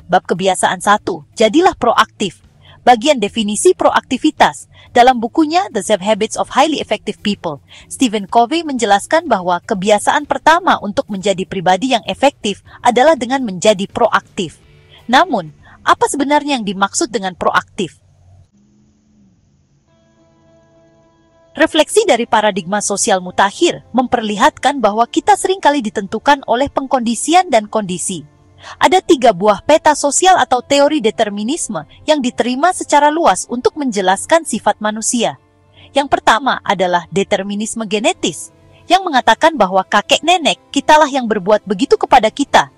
Bab kebiasaan 1, jadilah proaktif. Bagian definisi proaktivitas. Dalam bukunya The 7 Habits of Highly Effective People, Stephen Covey menjelaskan bahwa kebiasaan pertama untuk menjadi pribadi yang efektif adalah dengan menjadi proaktif. Namun, apa sebenarnya yang dimaksud dengan proaktif? Refleksi dari paradigma sosial mutakhir memperlihatkan bahwa kita seringkali ditentukan oleh pengkondisian dan kondisi. Ada 3 buah peta sosial atau teori determinisme yang diterima secara luas untuk menjelaskan sifat manusia. Yang pertama adalah determinisme genetis, yang mengatakan bahwa kakek nenek kitalah yang berbuat begitu kepada kita.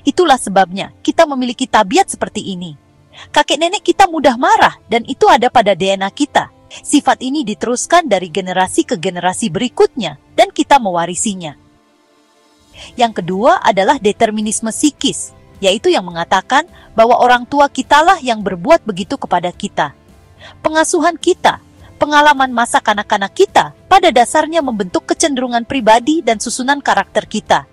Itulah sebabnya kita memiliki tabiat seperti ini. Kakek nenek kita mudah marah dan itu ada pada DNA kita. Sifat ini diteruskan dari generasi ke generasi berikutnya dan kita mewarisinya. Yang kedua adalah determinisme psikis, yaitu yang mengatakan bahwa orang tua kitalah yang berbuat begitu kepada kita. Pengasuhan kita, pengalaman masa kanak-kanak kita, pada dasarnya membentuk kecenderungan pribadi dan susunan karakter kita.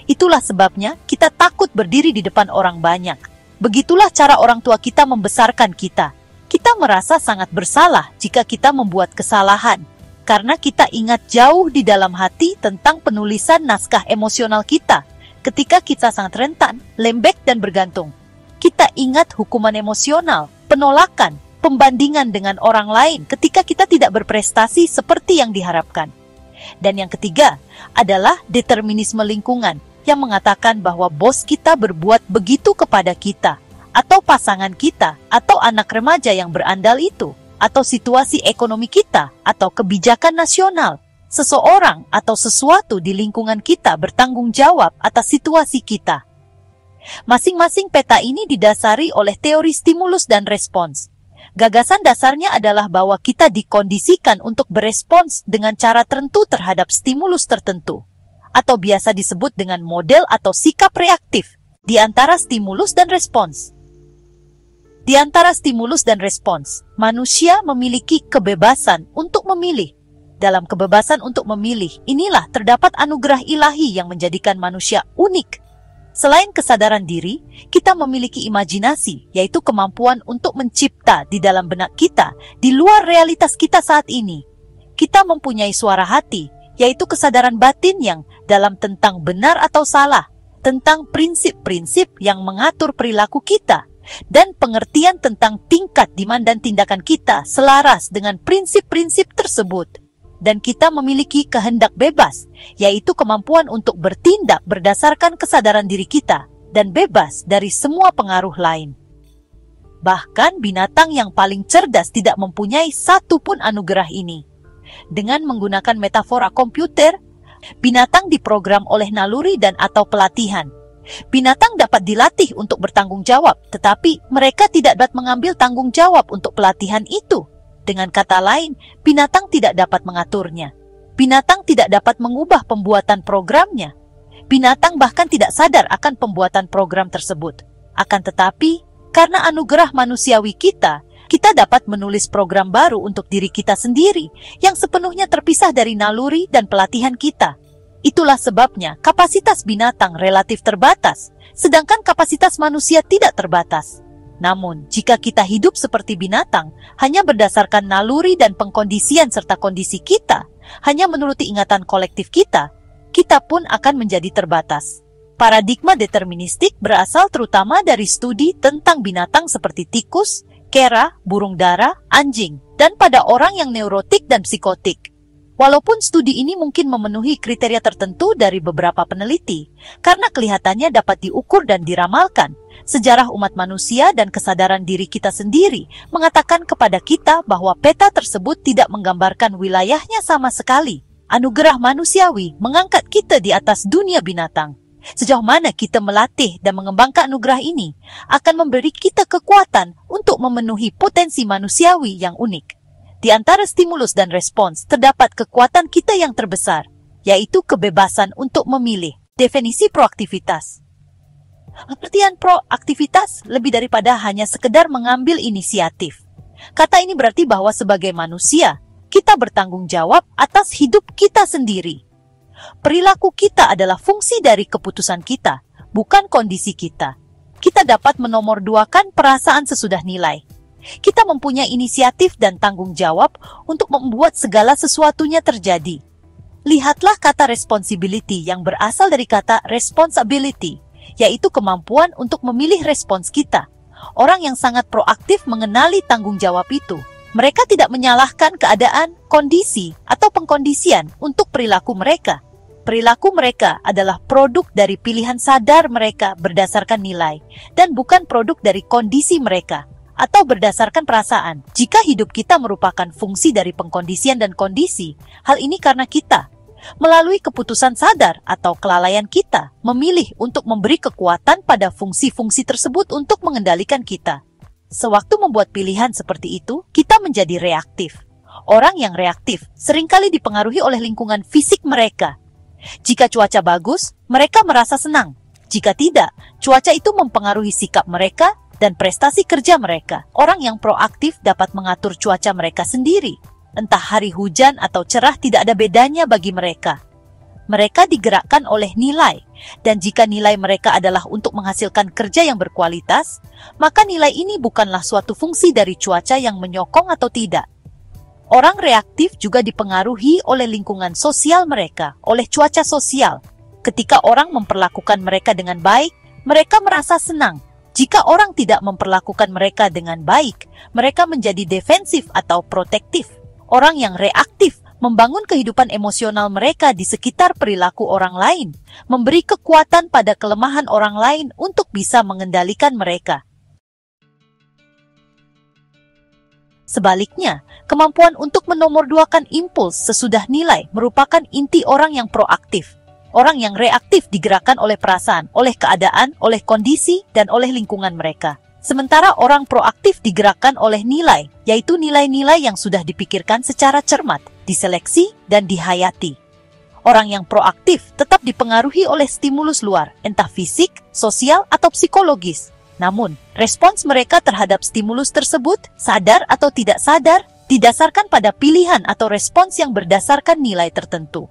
Itulah sebabnya kita takut berdiri di depan orang banyak. Begitulah cara orang tua kita membesarkan kita. Kita merasa sangat bersalah jika kita membuat kesalahan, karena kita ingat jauh di dalam hati tentang penulisan naskah emosional kita ketika kita sangat rentan, lembek, dan bergantung. Kita ingat hukuman emosional, penolakan, pembandingan dengan orang lain ketika kita tidak berprestasi seperti yang diharapkan. Dan yang ketiga adalah determinisme lingkungan yang mengatakan bahwa bos kita berbuat begitu kepada kita, atau pasangan kita, atau anak remaja yang berandal itu, atau situasi ekonomi kita, atau kebijakan nasional. Seseorang atau sesuatu di lingkungan kita bertanggung jawab atas situasi kita. Masing-masing peta ini didasari oleh teori stimulus dan respons. Gagasan dasarnya adalah bahwa kita dikondisikan untuk berespons dengan cara tertentu terhadap stimulus tertentu, atau biasa disebut dengan model atau sikap reaktif di antara stimulus dan respons. Di antara stimulus dan respons, manusia memiliki kebebasan untuk memilih. Dalam kebebasan untuk memilih, inilah terdapat anugerah ilahi yang menjadikan manusia unik. Selain kesadaran diri, kita memiliki imajinasi, yaitu kemampuan untuk mencipta di dalam benak kita, di luar realitas kita saat ini. Kita mempunyai suara hati, yaitu kesadaran batin yang dalam tentang benar atau salah, tentang prinsip-prinsip yang mengatur perilaku kita, dan pengertian tentang tingkat demand dan tindakan kita selaras dengan prinsip-prinsip tersebut. Dan kita memiliki kehendak bebas, yaitu kemampuan untuk bertindak berdasarkan kesadaran diri kita, dan bebas dari semua pengaruh lain. Bahkan binatang yang paling cerdas tidak mempunyai satu pun anugerah ini. Dengan menggunakan metafora komputer, binatang diprogram oleh naluri dan atau pelatihan. Binatang dapat dilatih untuk bertanggung jawab, tetapi mereka tidak dapat mengambil tanggung jawab untuk pelatihan itu. Dengan kata lain, binatang tidak dapat mengaturnya. Binatang tidak dapat mengubah pembuatan programnya. Binatang bahkan tidak sadar akan pembuatan program tersebut. Akan tetapi, karena anugerah manusiawi kita dapat menulis program baru untuk diri kita sendiri yang sepenuhnya terpisah dari naluri dan pelatihan kita. Itulah sebabnya kapasitas binatang relatif terbatas, sedangkan kapasitas manusia tidak terbatas. Namun, jika kita hidup seperti binatang, hanya berdasarkan naluri dan pengkondisian serta kondisi kita, hanya menuruti ingatan kolektif kita pun akan menjadi terbatas. Paradigma deterministik berasal terutama dari studi tentang binatang seperti tikus, kera, burung dara, anjing, dan pada orang yang neurotik dan psikotik. Walaupun studi ini mungkin memenuhi kriteria tertentu dari beberapa peneliti, karena kelihatannya dapat diukur dan diramalkan, sejarah umat manusia dan kesadaran diri kita sendiri mengatakan kepada kita bahwa peta tersebut tidak menggambarkan wilayahnya sama sekali. Anugerah manusiawi mengangkat kita di atas dunia binatang. Sejauh mana kita melatih dan mengembangkan anugerah ini akan memberi kita kekuatan untuk memenuhi potensi manusiawi yang unik. Di antara stimulus dan respons terdapat kekuatan kita yang terbesar, yaitu kebebasan untuk memilih. Definisi proaktivitas. Pengertian proaktivitas lebih daripada hanya sekedar mengambil inisiatif. Kata ini berarti bahwa sebagai manusia, kita bertanggung jawab atas hidup kita sendiri. Perilaku kita adalah fungsi dari keputusan kita, bukan kondisi kita. kita dapat menomorduakan perasaan sesudah nilai. Kita mempunyai inisiatif dan tanggung jawab untuk membuat segala sesuatunya terjadi. Lihatlah kata responsibility yang berasal dari kata responsibility, yaitu kemampuan untuk memilih respons kita. Orang yang sangat proaktif mengenali tanggung jawab itu. Mereka tidak menyalahkan keadaan, kondisi, atau pengkondisian untuk perilaku mereka. Perilaku mereka adalah produk dari pilihan sadar mereka berdasarkan nilai, dan bukan produk dari kondisi mereka, atau berdasarkan perasaan. Jika hidup kita merupakan fungsi dari pengkondisian dan kondisi, hal ini karena kita, melalui keputusan sadar atau kelalaian kita, memilih untuk memberi kekuatan pada fungsi-fungsi tersebut untuk mengendalikan kita. Sewaktu membuat pilihan seperti itu, kita menjadi reaktif. Orang yang reaktif seringkali dipengaruhi oleh lingkungan fisik mereka. Jika cuaca bagus, mereka merasa senang. Jika tidak, cuaca itu mempengaruhi sikap mereka dan prestasi kerja mereka. Orang yang proaktif dapat mengatur cuaca mereka sendiri. Entah hari hujan atau cerah, tidak ada bedanya bagi mereka. Mereka digerakkan oleh nilai, dan jika nilai mereka adalah untuk menghasilkan kerja yang berkualitas, maka nilai ini bukanlah suatu fungsi dari cuaca yang menyokong atau tidak. Orang reaktif juga dipengaruhi oleh lingkungan sosial mereka, oleh cuaca sosial. Ketika orang memperlakukan mereka dengan baik, mereka merasa senang. Jika orang tidak memperlakukan mereka dengan baik, mereka menjadi defensif atau protektif. Orang yang reaktif membangun kehidupan emosional mereka di sekitar perilaku orang lain, memberi kekuatan pada kelemahan orang lain untuk bisa mengendalikan mereka. Sebaliknya, kemampuan untuk menomorduakan impuls sesudah nilai merupakan inti orang yang proaktif. Orang yang reaktif digerakkan oleh perasaan, oleh keadaan, oleh kondisi, dan oleh lingkungan mereka. Sementara orang proaktif digerakkan oleh nilai, yaitu nilai-nilai yang sudah dipikirkan secara cermat, diseleksi, dan dihayati. Orang yang proaktif tetap dipengaruhi oleh stimulus luar, entah fisik, sosial, atau psikologis. Namun, respons mereka terhadap stimulus tersebut, sadar atau tidak sadar, didasarkan pada pilihan atau respons yang berdasarkan nilai tertentu.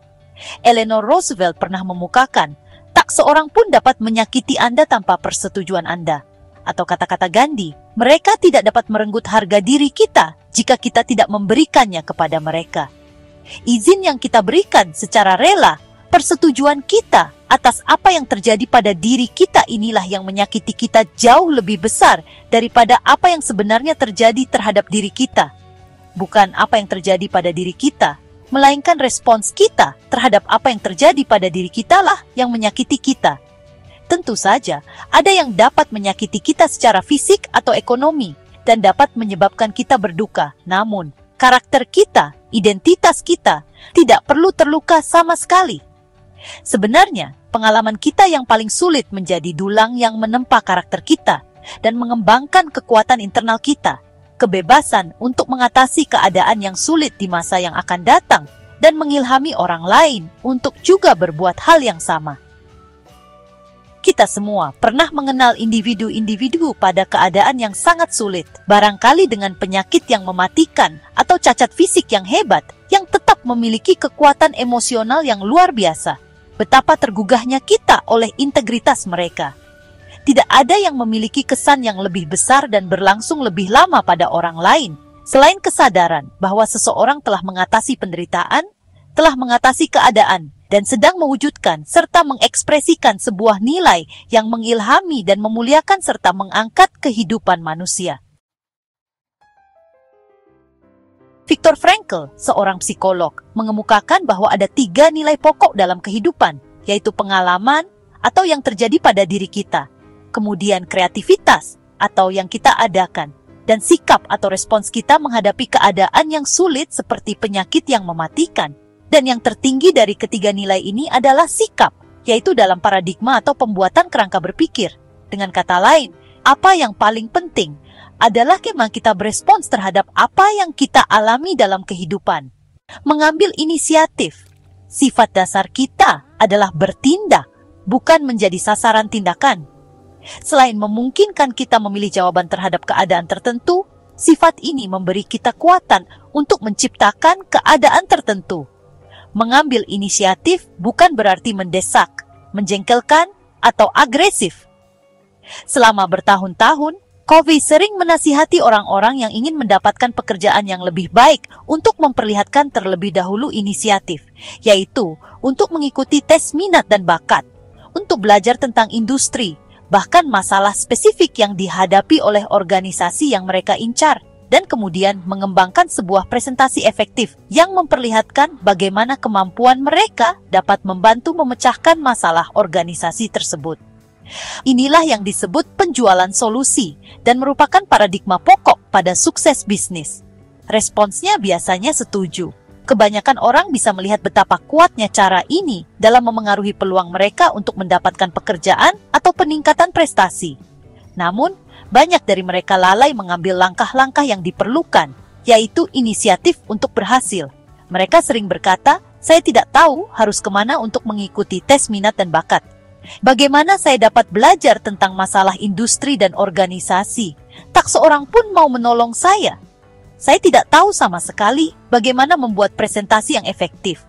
Eleanor Roosevelt pernah memukakan, tak seorang pun dapat menyakiti Anda tanpa persetujuan Anda. Atau kata-kata Gandhi, mereka tidak dapat merenggut harga diri kita jika kita tidak memberikannya kepada mereka. Izin yang kita berikan secara rela, persetujuan kita atas apa yang terjadi pada diri kita inilah yang menyakiti kita jauh lebih besar daripada apa yang sebenarnya terjadi terhadap diri kita. Bukan apa yang terjadi pada diri kita, melainkan respons kita terhadap apa yang terjadi pada diri kita lah yang menyakiti kita. Tentu saja, ada yang dapat menyakiti kita secara fisik atau ekonomi dan dapat menyebabkan kita berduka. Namun, karakter kita, identitas kita, tidak perlu terluka sama sekali. Sebenarnya, pengalaman kita yang paling sulit menjadi dulang yang menempa karakter kita dan mengembangkan kekuatan internal kita, kebebasan untuk mengatasi keadaan yang sulit di masa yang akan datang, dan mengilhami orang lain untuk juga berbuat hal yang sama. Kita semua pernah mengenal individu-individu pada keadaan yang sangat sulit, barangkali dengan penyakit yang mematikan atau cacat fisik yang hebat, yang tetap memiliki kekuatan emosional yang luar biasa. Betapa tergugahnya kita oleh integritas mereka. Tidak ada yang memiliki kesan yang lebih besar dan berlangsung lebih lama pada orang lain, selain kesadaran bahwa seseorang telah mengatasi penderitaan, telah mengatasi keadaan, dan sedang mewujudkan serta mengekspresikan sebuah nilai yang mengilhami dan memuliakan serta mengangkat kehidupan manusia. Viktor Frankl, seorang psikolog, mengemukakan bahwa ada 3 nilai pokok dalam kehidupan, yaitu pengalaman atau yang terjadi pada diri kita, kemudian kreativitas atau yang kita adakan, dan sikap atau respons kita menghadapi keadaan yang sulit seperti penyakit yang mematikan. Dan yang tertinggi dari ketiga nilai ini adalah sikap, yaitu dalam paradigma atau pembuatan kerangka berpikir. Dengan kata lain, apa yang paling penting adalah bagaimana kita berespons terhadap apa yang kita alami dalam kehidupan. Mengambil inisiatif. Sifat dasar kita adalah bertindak, bukan menjadi sasaran tindakan. Selain memungkinkan kita memilih jawaban terhadap keadaan tertentu, sifat ini memberi kita kekuatan untuk menciptakan keadaan tertentu. Mengambil inisiatif bukan berarti mendesak, menjengkelkan, atau agresif. Selama bertahun-tahun, Covey sering menasihati orang-orang yang ingin mendapatkan pekerjaan yang lebih baik untuk memperlihatkan terlebih dahulu inisiatif, yaitu untuk mengikuti tes minat dan bakat, untuk belajar tentang industri, bahkan masalah spesifik yang dihadapi oleh organisasi yang mereka incar, dan kemudian mengembangkan sebuah presentasi efektif yang memperlihatkan bagaimana kemampuan mereka dapat membantu memecahkan masalah organisasi tersebut. Inilah yang disebut penjualan solusi dan merupakan paradigma pokok pada sukses bisnis. Responsnya biasanya setuju. Kebanyakan orang bisa melihat betapa kuatnya cara ini dalam memengaruhi peluang mereka untuk mendapatkan pekerjaan atau peningkatan prestasi. Namun, banyak dari mereka lalai mengambil langkah-langkah yang diperlukan, yaitu inisiatif untuk berhasil. Mereka sering berkata, "Saya tidak tahu harus kemana untuk mengikuti tes minat dan bakat. Bagaimana saya dapat belajar tentang masalah industri dan organisasi? Tak seorang pun mau menolong saya. Saya tidak tahu sama sekali bagaimana membuat presentasi yang efektif."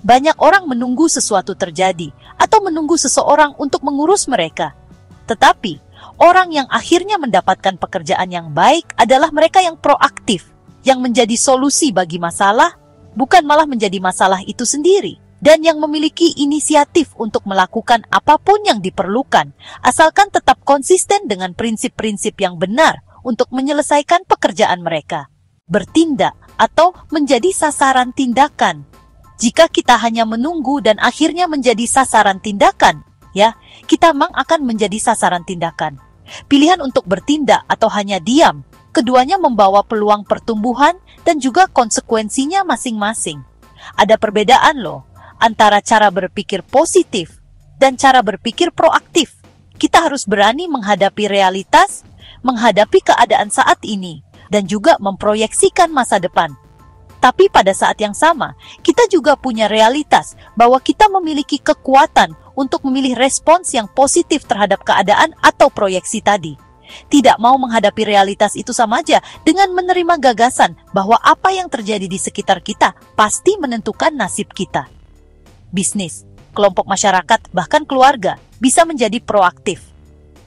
Banyak orang menunggu sesuatu terjadi atau menunggu seseorang untuk mengurus mereka. Tetapi, orang yang akhirnya mendapatkan pekerjaan yang baik adalah mereka yang proaktif, yang menjadi solusi bagi masalah, bukan malah menjadi masalah itu sendiri, dan yang memiliki inisiatif untuk melakukan apapun yang diperlukan, asalkan tetap konsisten dengan prinsip-prinsip yang benar untuk menyelesaikan pekerjaan mereka. Bertindak atau menjadi sasaran tindakan. Jika kita hanya menunggu dan akhirnya menjadi sasaran tindakan, kita memang akan menjadi sasaran tindakan. Pilihan untuk bertindak atau hanya diam, keduanya membawa peluang pertumbuhan dan juga konsekuensinya masing-masing. Ada perbedaan loh, antara cara berpikir positif dan cara berpikir proaktif. Kita harus berani menghadapi realitas, menghadapi keadaan saat ini, dan juga memproyeksikan masa depan. Tapi pada saat yang sama, kita juga punya realitas bahwa kita memiliki kekuatan untuk memilih respons yang positif terhadap keadaan atau proyeksi tadi. Tidak mau menghadapi realitas itu sama aja dengan menerima gagasan bahwa apa yang terjadi di sekitar kita pasti menentukan nasib kita. Bisnis, kelompok masyarakat, bahkan keluarga bisa menjadi proaktif.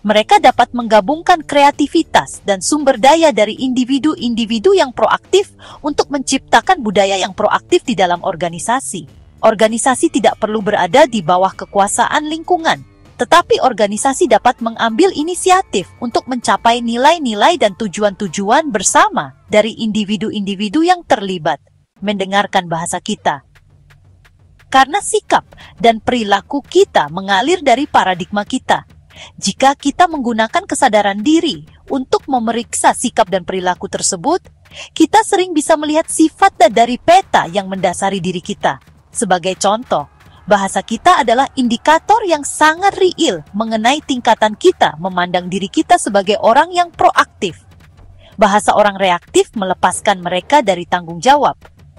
Mereka dapat menggabungkan kreativitas dan sumber daya dari individu-individu yang proaktif untuk menciptakan budaya yang proaktif di dalam organisasi. Organisasi tidak perlu berada di bawah kekuasaan lingkungan, tetapi organisasi dapat mengambil inisiatif untuk mencapai nilai-nilai dan tujuan-tujuan bersama dari individu-individu yang terlibat. Mendengarkan bahasa kita. Karena sikap dan perilaku kita mengalir dari paradigma kita. Jika kita menggunakan kesadaran diri untuk memeriksa sikap dan perilaku tersebut, kita sering bisa melihat sifat dari peta yang mendasari diri kita. Sebagai contoh, bahasa kita adalah indikator yang sangat real mengenai tingkatan kita memandang diri kita sebagai orang yang proaktif. Bahasa orang reaktif melepaskan mereka dari tanggung jawab.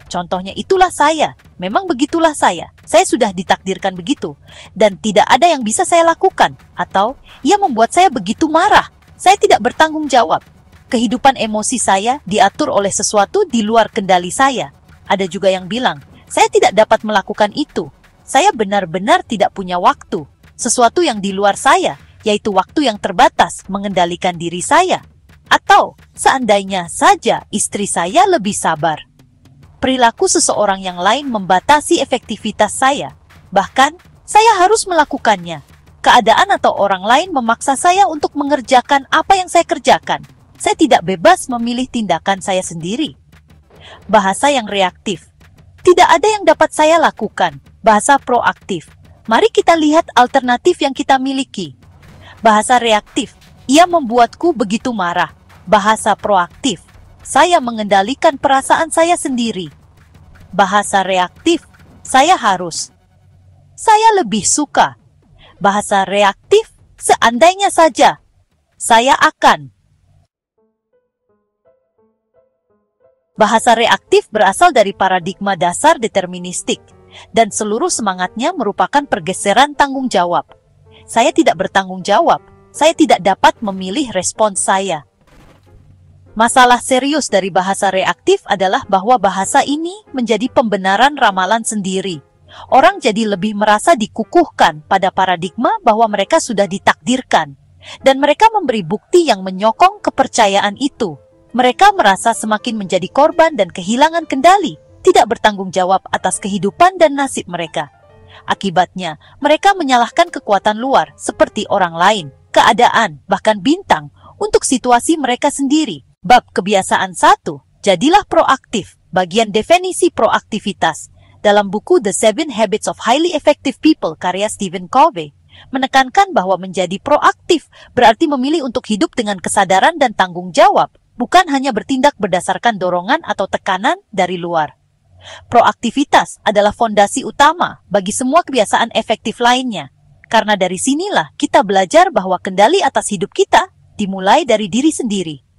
Contohnya, itulah saya, memang begitulah saya sudah ditakdirkan begitu, dan tidak ada yang bisa saya lakukan, atau ia membuat saya begitu marah, saya tidak bertanggung jawab. Kehidupan emosi saya diatur oleh sesuatu di luar kendali saya. Ada juga yang bilang, saya tidak dapat melakukan itu, saya benar-benar tidak punya waktu, sesuatu yang di luar saya, yaitu waktu yang terbatas mengendalikan diri saya. Atau, seandainya saja istri saya lebih sabar. Perilaku seseorang yang lain membatasi efektivitas saya. Bahkan, saya harus melakukannya. Keadaan atau orang lain memaksa saya untuk mengerjakan apa yang saya kerjakan. Saya tidak bebas memilih tindakan saya sendiri. Bahasa yang reaktif. Tidak ada yang dapat saya lakukan. Bahasa proaktif. Mari kita lihat alternatif yang kita miliki. Bahasa reaktif. Ia membuatku begitu marah. Bahasa proaktif. Saya mengendalikan perasaan saya sendiri. Bahasa reaktif, saya harus. Saya lebih suka. Bahasa reaktif, seandainya saja. Saya akan. Bahasa reaktif berasal dari paradigma dasar deterministik, dan seluruh semangatnya merupakan pergeseran tanggung jawab. Saya tidak bertanggung jawab. Saya tidak dapat memilih respons saya. Masalah serius dari bahasa reaktif adalah bahwa bahasa ini menjadi pembenaran ramalan sendiri. Orang jadi lebih merasa dikukuhkan pada paradigma bahwa mereka sudah ditakdirkan. Dan mereka memberi bukti yang menyokong kepercayaan itu. Mereka merasa semakin menjadi korban dan kehilangan kendali, tidak bertanggung jawab atas kehidupan dan nasib mereka. Akibatnya, mereka menyalahkan kekuatan luar seperti orang lain, keadaan, bahkan bintang, untuk situasi mereka sendiri. Bab kebiasaan 1, jadilah proaktif. Bagian definisi proaktivitas dalam buku The 7 Habits of Highly Effective People karya Stephen Covey menekankan bahwa menjadi proaktif berarti memilih untuk hidup dengan kesadaran dan tanggung jawab, bukan hanya bertindak berdasarkan dorongan atau tekanan dari luar. Proaktivitas adalah fondasi utama bagi semua kebiasaan efektif lainnya, karena dari sinilah kita belajar bahwa kendali atas hidup kita dimulai dari diri sendiri.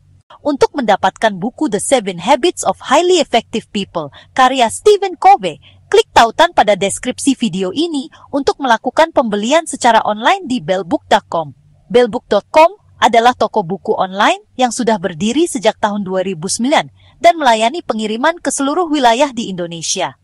Untuk mendapatkan buku The 7 Habits of Highly Effective People karya Stephen Covey, klik tautan pada deskripsi video ini untuk melakukan pembelian secara online di bellbook.com. Bellbook.com adalah toko buku online yang sudah berdiri sejak tahun 2009 dan melayani pengiriman ke seluruh wilayah di Indonesia.